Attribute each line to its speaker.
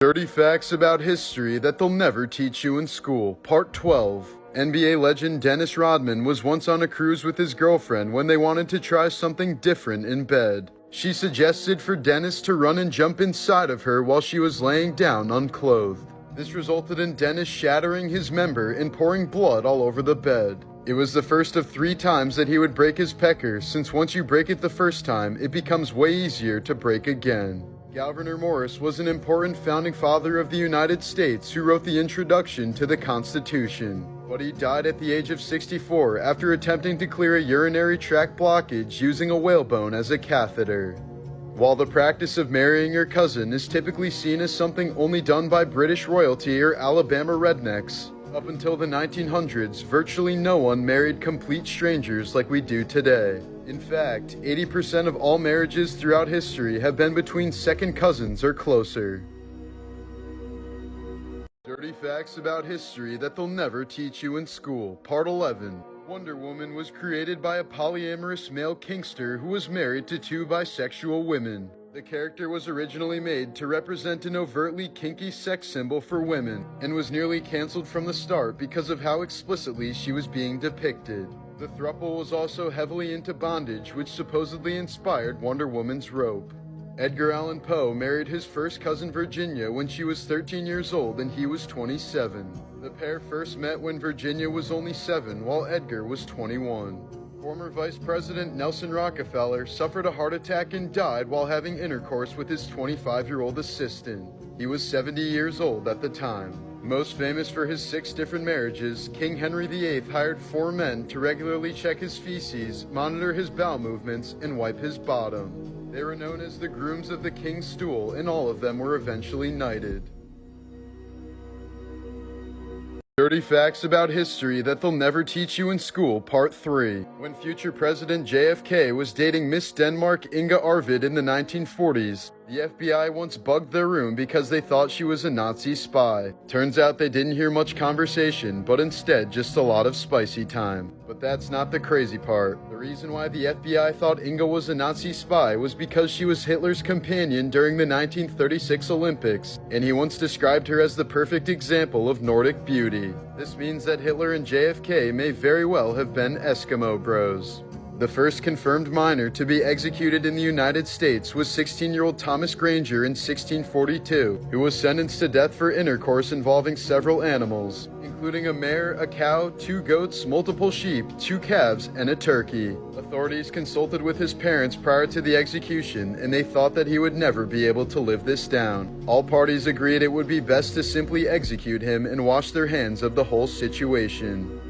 Speaker 1: 30 Facts About History That They'll Never Teach You in School, Part 12. NBA legend Dennis Rodman was once on a cruise with his girlfriend when they wanted to try something different in bed. She suggested for Dennis to run and jump inside of her while she was laying down unclothed. This resulted in Dennis shattering his member and pouring blood all over the bed. It was the first of 3 times that he would break his pecker, since once you break it the first time, it becomes way easier to break again. Gouverneur Morris was an important founding father of the United States who wrote the introduction to the Constitution. But he died at the age of 64 after attempting to clear a urinary tract blockage using a whalebone as a catheter. While the practice of marrying your cousin is typically seen as something only done by British royalty or Alabama rednecks, up until the 1900s, virtually no one married complete strangers like we do today. In fact, 80% of all marriages throughout history have been between second cousins or closer. 30 Facts About History That They'll Never Teach You in School, Part 11. Wonder Woman was created by a polyamorous male kinkster who was married to 2 bisexual women. The character was originally made to represent an overtly kinky sex symbol for women, and was nearly cancelled from the start because of how explicitly she was being depicted. The throuple was also heavily into bondage, which supposedly inspired Wonder Woman's rope. Edgar Allan Poe married his first cousin Virginia when she was 13 years old and he was 27. The pair first met when Virginia was only 7 while Edgar was 21. Former Vice President Nelson Rockefeller suffered a heart attack and died while having intercourse with his 25-year-old assistant. He was 70 years old at the time. Most famous for his 6 different marriages, King Henry VIII hired 4 men to regularly check his feces, monitor his bowel movements, and wipe his bottom. They were known as the grooms of the King's Stool, and all of them were eventually knighted. 30 Facts About History That They'll Never Teach You in School, Part 3. When future President JFK was dating Miss Denmark Inga Arvid in the 1940s, the FBI once bugged their room because they thought she was a Nazi spy. Turns out they didn't hear much conversation, but instead just a lot of spicy time. But that's not the crazy part. The reason why the FBI thought Inga was a Nazi spy was because she was Hitler's companion during the 1936 Olympics, and he once described her as the perfect example of Nordic beauty. This means that Hitler and JFK may very well have been Eskimo bros. The first confirmed minor to be executed in the United States was 16-year-old Thomas Granger in 1642, who was sentenced to death for intercourse involving several animals, including a mare, a cow, 2 goats, multiple sheep, 2 calves, and a turkey. Authorities consulted with his parents prior to the execution, and they thought that he would never be able to live this down. All parties agreed it would be best to simply execute him and wash their hands of the whole situation.